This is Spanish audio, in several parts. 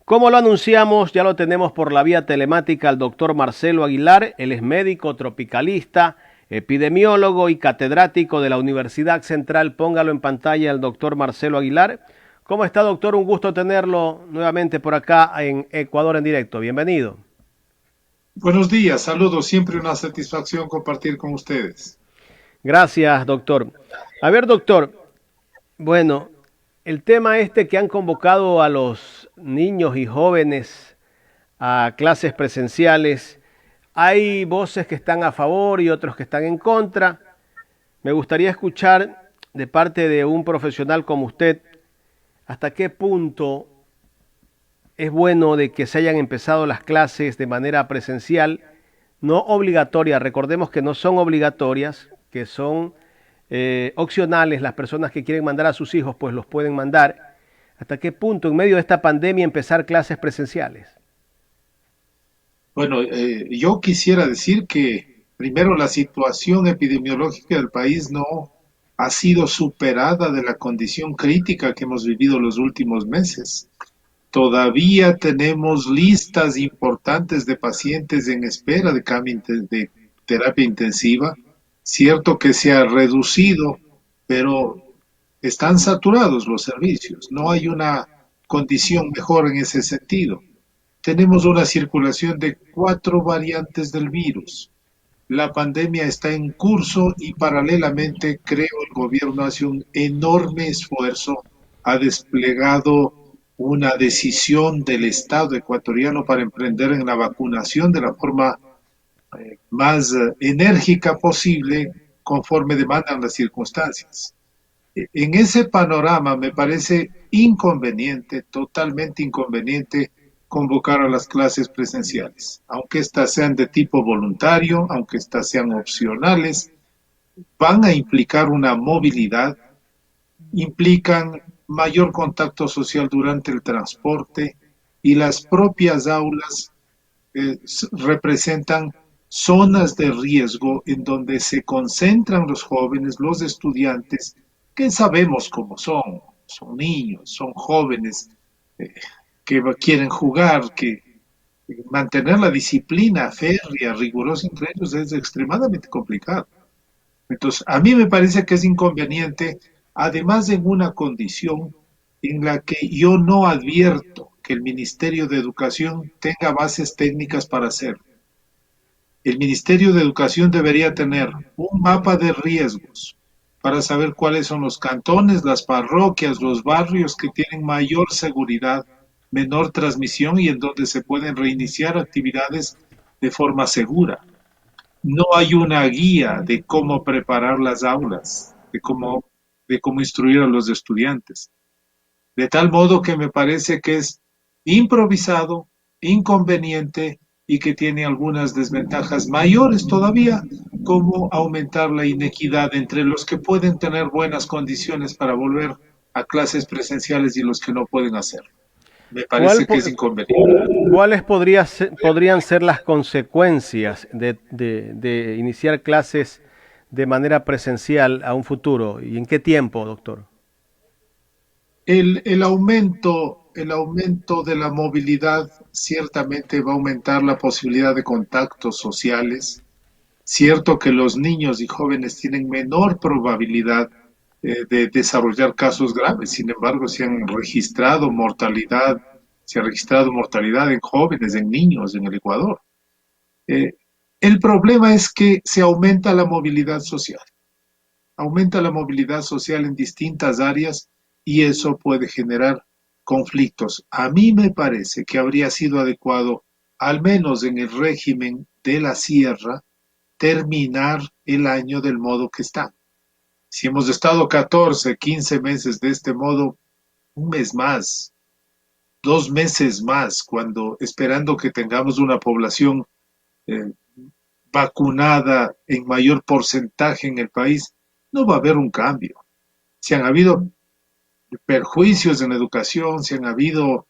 Como lo anunciamos, ya lo tenemos por la vía telemática al doctor Marcelo Aguilar. Él es médico, tropicalista, epidemiólogo y catedrático de la Universidad Central. Póngalo en pantalla el doctor Marcelo Aguilar. ¿Cómo está, doctor? Un gusto tenerlo nuevamente por acá en Ecuador en directo. Bienvenido. Buenos días, saludos, siempre una satisfacción compartir con ustedes. Gracias, doctor. A ver, doctor, bueno, el tema este que han convocado a los niños y jóvenes a clases presenciales, hay voces que están a favor y otros que están en contra. Me gustaría escuchar de parte de un profesional como usted hasta qué punto es bueno de que se hayan empezado las clases de manera presencial, no obligatoria. Recordemos que no son obligatorias, que son opcionales. Las personas que quieren mandar a sus hijos pues los pueden mandar. ¿Hasta qué punto en medio de esta pandemia empezar clases presenciales? Bueno, yo quisiera decir que primero la situación epidemiológica del país no ha sido superada de la condición crítica que hemos vivido los últimos meses. Todavía tenemos listas importantes de pacientes en espera de de terapia intensiva. Cierto que se ha reducido, pero están saturados los servicios. No hay una condición mejor en ese sentido. Tenemos una circulación de 4 variantes del virus. La pandemia está en curso y paralelamente creo el gobierno hace un enorme esfuerzo, ha desplegado una decisión del Estado ecuatoriano para emprender en la vacunación de la forma más enérgica posible conforme demandan las circunstancias. En ese panorama me parece inconveniente, totalmente inconveniente, convocar a las clases presenciales, aunque éstas sean de tipo voluntario, aunque éstas sean opcionales, van a implicar una movilidad, implican mayor contacto social durante el transporte y las propias aulas representan zonas de riesgo en donde se concentran los jóvenes, los estudiantes, que sabemos cómo son niños, son jóvenes eh, que quieren jugar, que mantener la disciplina férrea, rigurosa entre ellos es extremadamente complicado. Entonces, a mí me parece que es inconveniente, además en una condición en la que yo no advierto que el Ministerio de Educación tenga bases técnicas para hacerlo. El Ministerio de Educación debería tener un mapa de riesgos para saber cuáles son los cantones, las parroquias, los barrios que tienen mayor seguridad, menor transmisión y en donde se pueden reiniciar actividades de forma segura. No hay una guía de cómo preparar las aulas, de cómo instruir a los estudiantes. De tal modo que me parece que es improvisado, inconveniente y que tiene algunas desventajas mayores todavía, como aumentar la inequidad entre los que pueden tener buenas condiciones para volver a clases presenciales y los que no pueden hacerlo. Me ¿Cuál, parece que es inconveniente. ¿Cuáles podrían ser las consecuencias de iniciar clases de manera presencial a un futuro? ¿Y en qué tiempo, doctor? El aumento de la movilidad ciertamente va a aumentar la posibilidad de contactos sociales. Cierto que los niños y jóvenes tienen menor probabilidad de desarrollar casos graves, sin embargo, se ha registrado mortalidad en jóvenes, en niños en el Ecuador. Eh, el problema es que se aumenta la movilidad social en distintas áreas y eso puede generar conflictos. A mí me parece que habría sido adecuado, al menos en el régimen de la sierra, terminar el año del modo que está. Si hemos estado 14, 15 meses de este modo, un mes más, 2 meses más, cuando esperando que tengamos una población eh, vacunada en mayor porcentaje en el país, no va a haber un cambio. Si han habido perjuicios en la educación, si han habido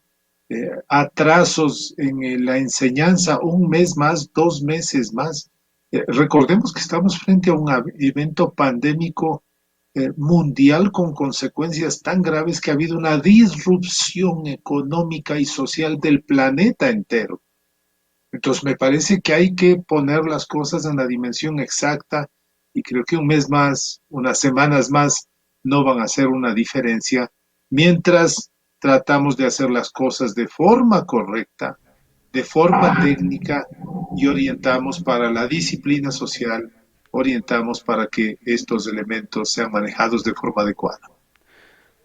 atrasos en la enseñanza, un mes más, 2 meses más. Recordemos que estamos frente a un evento pandémico mundial con consecuencias tan graves que ha habido una disrupción económica y social del planeta entero. Entonces me parece que hay que poner las cosas en la dimensión exacta y creo que un mes más, unas semanas más, no van a hacer una diferencia mientras tratamos de hacer las cosas de forma correcta, de forma técnica y orientamos para la disciplina social, orientamos para que estos elementos sean manejados de forma adecuada.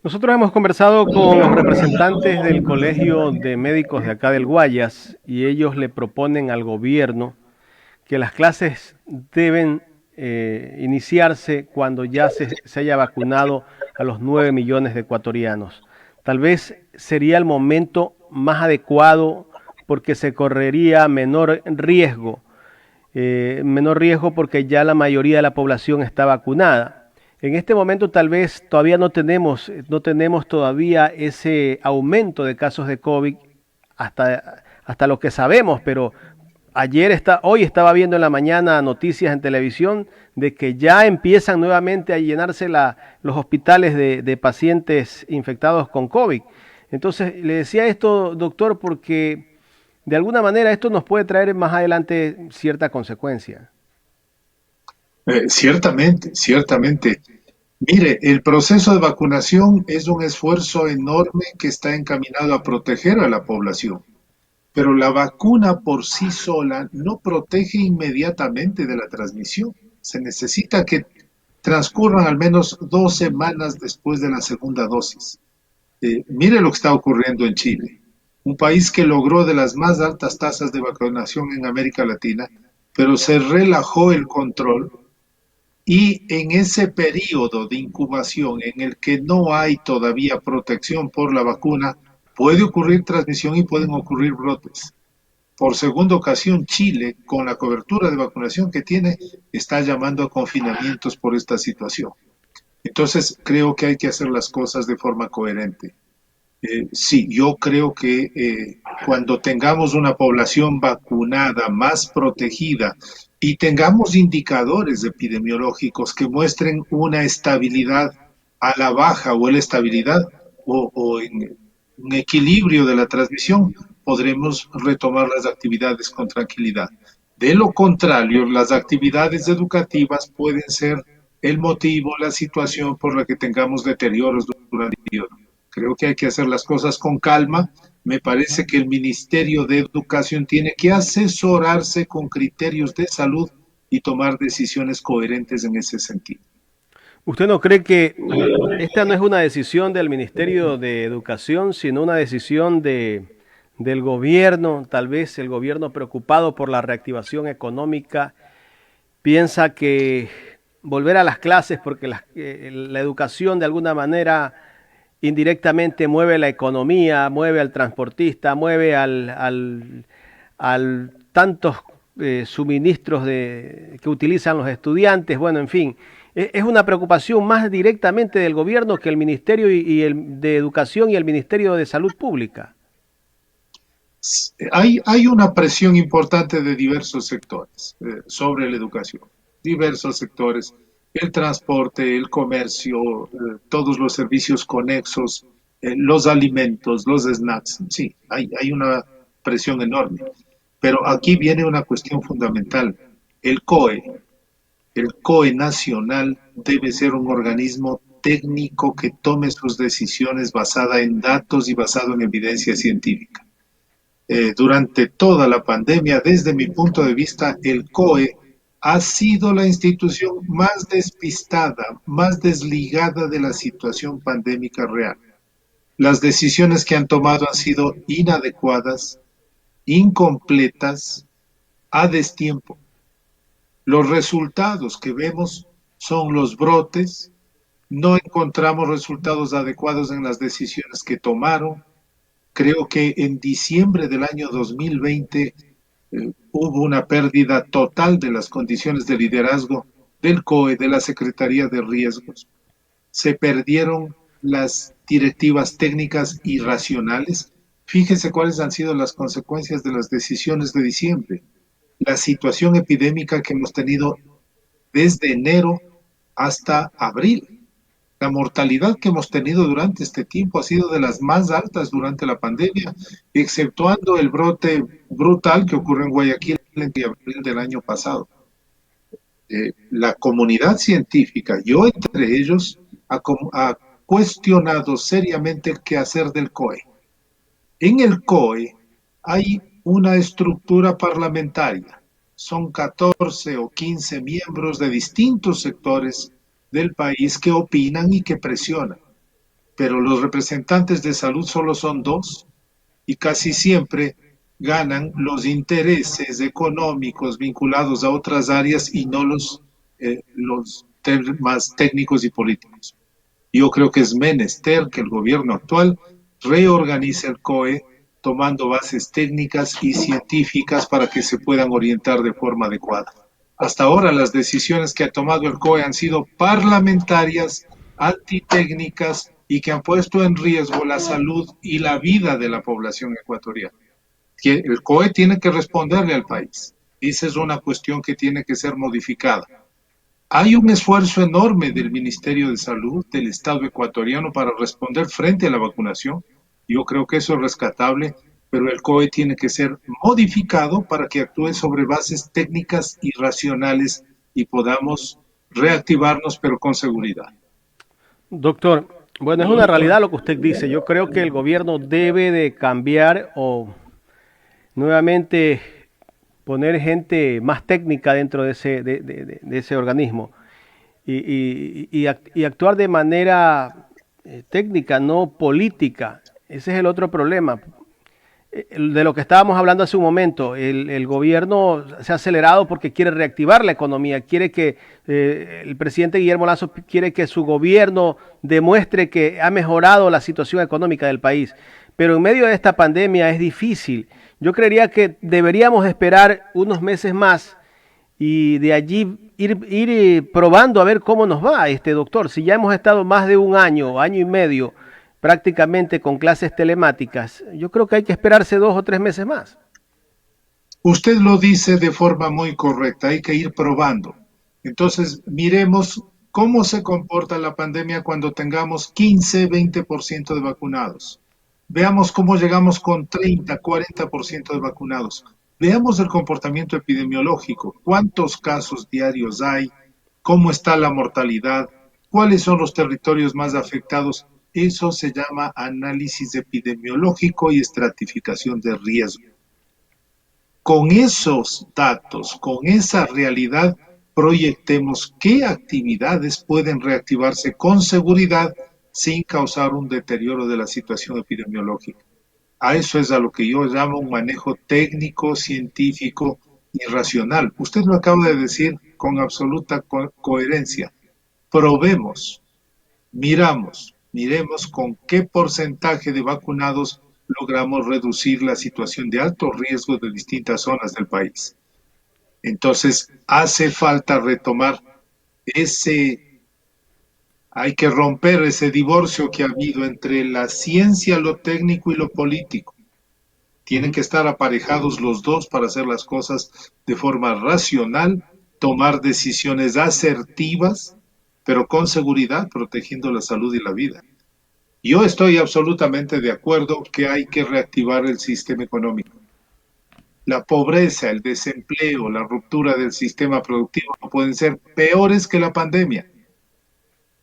Nosotros hemos conversado con los representantes del Colegio de Médicos de acá del Guayas y ellos le proponen al gobierno que las clases deben iniciarse cuando ya se haya vacunado a los 9 millones de ecuatorianos. Tal vez sería el momento más adecuado porque se correría menor riesgo porque ya la mayoría de la población está vacunada. En este momento tal vez todavía no tenemos todavía ese aumento de casos de COVID hasta lo que sabemos, pero hoy estaba viendo en la mañana noticias en televisión de que ya empiezan nuevamente a llenarse los hospitales de pacientes infectados con COVID. Entonces, le decía esto, doctor, porque de alguna manera esto nos puede traer más adelante cierta consecuencia. Ciertamente, ciertamente. Mire, el proceso de vacunación es un esfuerzo enorme que está encaminado a proteger a la población, pero la vacuna por sí sola no protege inmediatamente de la transmisión. Se necesita que transcurran al menos 2 semanas después de la segunda dosis. Mire lo que está ocurriendo en Chile, un país que logró de las más altas tasas de vacunación en América Latina, pero se relajó el control y en ese periodo de incubación en el que no hay todavía protección por la vacuna, puede ocurrir transmisión y pueden ocurrir brotes. Por segunda ocasión, Chile, con la cobertura de vacunación que tiene, está llamando a confinamientos por esta situación. Entonces, creo que hay que hacer las cosas de forma coherente. Sí, yo creo que cuando tengamos una población vacunada, más protegida, y tengamos indicadores epidemiológicos que muestren una estabilidad a la baja o la estabilidad o en un equilibrio de la transmisión, podremos retomar las actividades con tranquilidad. De lo contrario, las actividades educativas pueden ser el motivo, la situación por la que tengamos deterioros durante el periodo. Creo que hay que hacer las cosas con calma. Me parece que el Ministerio de Educación tiene que asesorarse con criterios de salud y tomar decisiones coherentes en ese sentido. ¿Usted no cree que esta no es una decisión del Ministerio de Educación, sino una decisión del gobierno? Tal vez el gobierno, preocupado por la reactivación económica, piensa que volver a las clases, porque la educación de alguna manera indirectamente mueve la economía, mueve al transportista, mueve al tantos suministros que utilizan los estudiantes. Bueno, en fin, es una preocupación más directamente del gobierno que el Ministerio de Educación y el Ministerio de Salud Pública. Hay una presión importante de diversos sectores sobre la educación, diversos sectores, el transporte, el comercio, todos los servicios conexos, los alimentos, los snacks, sí, hay una presión enorme. Pero aquí viene una cuestión fundamental. El COE, el COE nacional debe ser un organismo técnico que tome sus decisiones basada en datos y basado en evidencia científica. Durante toda la pandemia, desde mi punto de vista, el COE ha sido la institución más despistada, más desligada de la situación pandémica real. Las decisiones que han tomado han sido inadecuadas, incompletas, a destiempo. Los resultados que vemos son los brotes, no encontramos resultados adecuados en las decisiones que tomaron. Creo que en diciembre del año 2020 hubo una pérdida total de las condiciones de liderazgo del COE, de la Secretaría de Riesgos. Se perdieron las directivas técnicas y racionales. Fíjese cuáles han sido las consecuencias de las decisiones de diciembre. La situación epidémica que hemos tenido desde enero hasta abril. La mortalidad que hemos tenido durante este tiempo ha sido de las más altas durante la pandemia, exceptuando el brote brutal que ocurrió en Guayaquil en abril del año pasado. La comunidad científica, yo entre ellos, ha cuestionado seriamente el quehacer del COE. En el COE hay una estructura parlamentaria. Son 14 o 15 miembros de distintos sectores del país que opinan y que presionan. Pero los representantes de salud solo son dos y casi siempre ganan los intereses económicos vinculados a otras áreas y no los temas técnicos y políticos. Yo creo que es menester que el gobierno actual reorganice el COE tomando bases técnicas y científicas para que se puedan orientar de forma adecuada. Hasta ahora las decisiones que ha tomado el COE han sido parlamentarias, antitécnicas y que han puesto en riesgo la salud y la vida de la población ecuatoriana. El COE tiene que responderle al país. Esa es una cuestión que tiene que ser modificada. Hay un esfuerzo enorme del Ministerio de Salud, del Estado ecuatoriano, para responder frente a la vacunación. Yo creo que eso es rescatable, pero el COE tiene que ser modificado para que actúe sobre bases técnicas y racionales y podamos reactivarnos, pero con seguridad. Doctor, bueno, es una realidad lo que usted dice. Yo creo que el gobierno debe de cambiar o nuevamente poner gente más técnica dentro de ese organismo y actuar de manera técnica, no política. Ese es el otro problema. De lo que estábamos hablando hace un momento, el gobierno se ha acelerado porque quiere reactivar la economía, quiere que el presidente Guillermo Lasso quiere que su gobierno demuestre que ha mejorado la situación económica del país, pero en medio de esta pandemia es difícil. Yo creería que deberíamos esperar unos meses más y de allí ir probando a ver cómo nos va, doctor. Si ya hemos estado más de un año, año y medio, prácticamente con clases telemáticas, yo creo que hay que esperarse 2 o 3 meses más. Usted lo dice de forma muy correcta, hay que ir probando. Entonces, miremos cómo se comporta la pandemia cuando tengamos 15, 20% de vacunados. Veamos cómo llegamos con 30, 40% de vacunados. Veamos el comportamiento epidemiológico, cuántos casos diarios hay, cómo está la mortalidad, cuáles son los territorios más afectados. Eso se llama análisis epidemiológico y estratificación de riesgo. Con esos datos, con esa realidad, proyectemos qué actividades pueden reactivarse con seguridad sin causar un deterioro de la situación epidemiológica. A eso es a lo que yo llamo un manejo técnico, científico y racional. Usted lo acaba de decir con absoluta coherencia. Probemos, miremos con qué porcentaje de vacunados logramos reducir la situación de alto riesgo de distintas zonas del país. Entonces, hace falta retomar hay que romper ese divorcio que ha habido entre la ciencia, lo técnico y lo político. Tienen que estar aparejados los dos para hacer las cosas de forma racional, tomar decisiones asertivas, pero con seguridad, protegiendo la salud y la vida. Yo estoy absolutamente de acuerdo que hay que reactivar el sistema económico. La pobreza, el desempleo, la ruptura del sistema productivo pueden ser peores que la pandemia.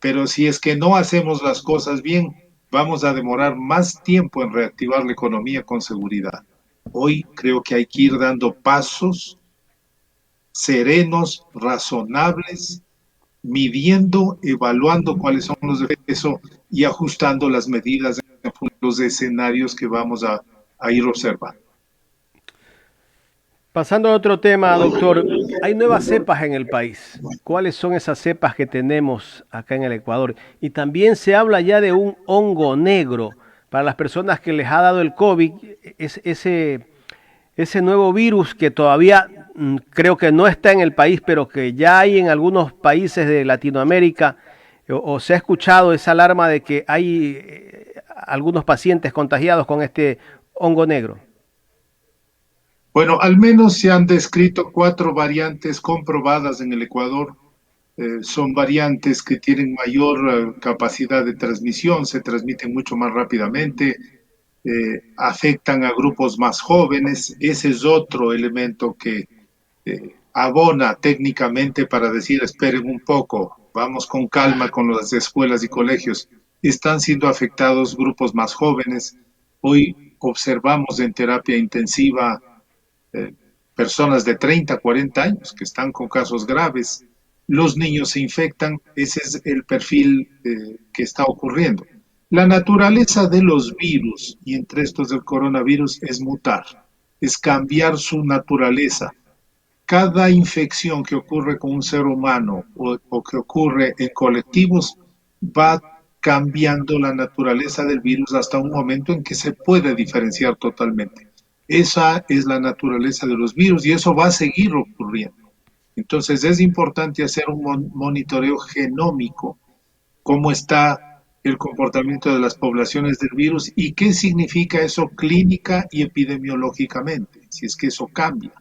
Pero si es que no hacemos las cosas bien, vamos a demorar más tiempo en reactivar la economía con seguridad. Hoy creo que hay que ir dando pasos serenos, razonables, midiendo, evaluando cuáles son los efectos y ajustando las medidas en los escenarios que vamos a ir observando. Pasando a otro tema, doctor, hay nuevas cepas en el país. ¿Cuáles son esas cepas que tenemos acá en el Ecuador? Y también se habla ya de un hongo negro para las personas que les ha dado el COVID, ese nuevo virus que todavía creo que no está en el país, pero que ya hay en algunos países de Latinoamérica, o se ha escuchado esa alarma de que hay algunos pacientes contagiados con este hongo negro. Bueno, al menos se han descrito 4 variantes comprobadas en el Ecuador son variantes que tienen mayor capacidad de transmisión, se transmiten mucho más rápidamente, afectan a grupos más jóvenes. Ese es otro elemento que abona técnicamente para decir, esperen un poco, vamos con calma con las escuelas y colegios. Están siendo afectados grupos más jóvenes. Hoy observamos en terapia intensiva eh, personas de 30, 40 años que están con casos graves. Los niños se infectan, ese es el perfil que está ocurriendo. La naturaleza de los virus, y entre estos del coronavirus, es mutar, es cambiar su naturaleza. Cada infección que ocurre con un ser humano o que ocurre en colectivos va cambiando la naturaleza del virus hasta un momento en que se puede diferenciar totalmente. Esa es la naturaleza de los virus y eso va a seguir ocurriendo. Entonces es importante hacer un monitoreo genómico, cómo está el comportamiento de las poblaciones del virus y qué significa eso clínica y epidemiológicamente, si es que eso cambia.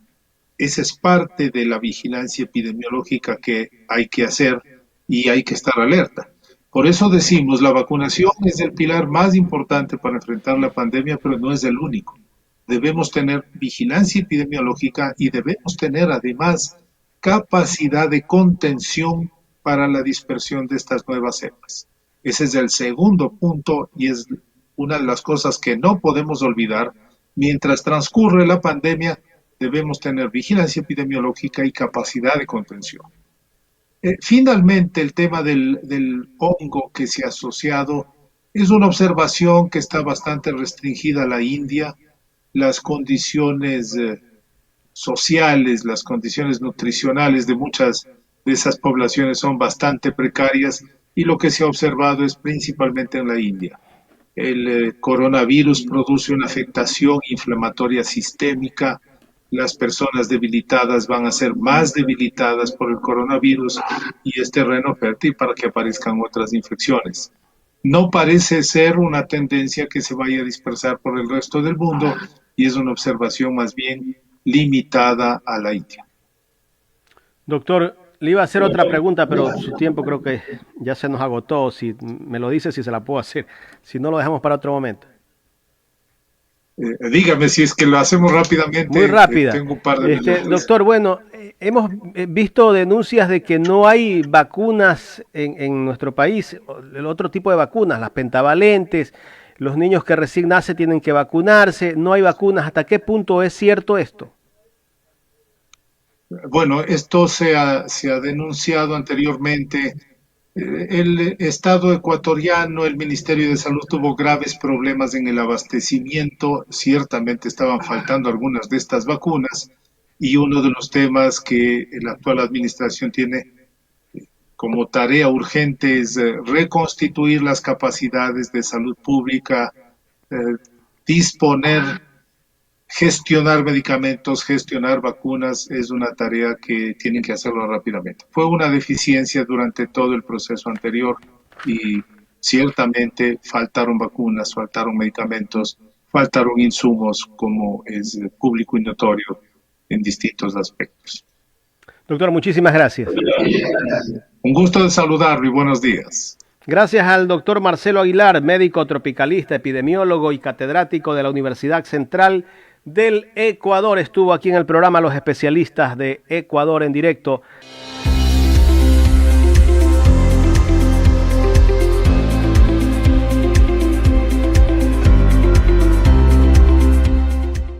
Esa es parte de la vigilancia epidemiológica que hay que hacer y hay que estar alerta. Por eso decimos, la vacunación es el pilar más importante para enfrentar la pandemia, pero no es el único. Debemos tener vigilancia epidemiológica y debemos tener además capacidad de contención para la dispersión de estas nuevas cepas. Ese es el segundo punto y es una de las cosas que no podemos olvidar. Mientras transcurre la pandemia, debemos tener vigilancia epidemiológica y capacidad de contención. Finalmente, el tema del hongo que se ha asociado es una observación que está bastante restringida a la India. Las condiciones sociales, las condiciones nutricionales de muchas de esas poblaciones son bastante precarias y lo que se ha observado es principalmente en la India. El coronavirus produce una afectación inflamatoria sistémica. Las personas debilitadas van a ser más debilitadas por el coronavirus y es terreno fértil para que aparezcan otras infecciones. No parece ser una tendencia que se vaya a dispersar por el resto del mundo y es una observación más bien limitada a la India. Doctor, le iba a hacer otra pregunta, pero su tiempo creo que ya se nos agotó. Si me lo dice, si se la puedo hacer. Si no, lo dejamos para otro momento. Dígame si es que lo hacemos rápidamente. Muy rápida. Tengo un par de minutos. Doctor, bueno, hemos visto denuncias de que no hay vacunas en nuestro país, el otro tipo de vacunas, las pentavalentes, los niños que recién nacen tienen que vacunarse, no hay vacunas. ¿Hasta qué punto es cierto esto? Bueno, esto se ha denunciado anteriormente. El Estado ecuatoriano, el Ministerio de Salud tuvo graves problemas en el abastecimiento. Ciertamente estaban faltando algunas de estas vacunas y uno de los temas que la actual administración tiene como tarea urgente es reconstituir las capacidades de salud pública, eh, disponer, gestionar medicamentos, gestionar vacunas, es una tarea que tienen que hacerlo rápidamente. Fue una deficiencia durante todo el proceso anterior y ciertamente faltaron vacunas, faltaron medicamentos, faltaron insumos, como es público y notorio en distintos aspectos. Doctor, muchísimas gracias. Un gusto de saludarlo y buenos días. Gracias al doctor Marcelo Aguilar, médico tropicalista, epidemiólogo y catedrático de la Universidad Central del Ecuador. Estuvo aquí en el programa Los Especialistas de Ecuador en Directo.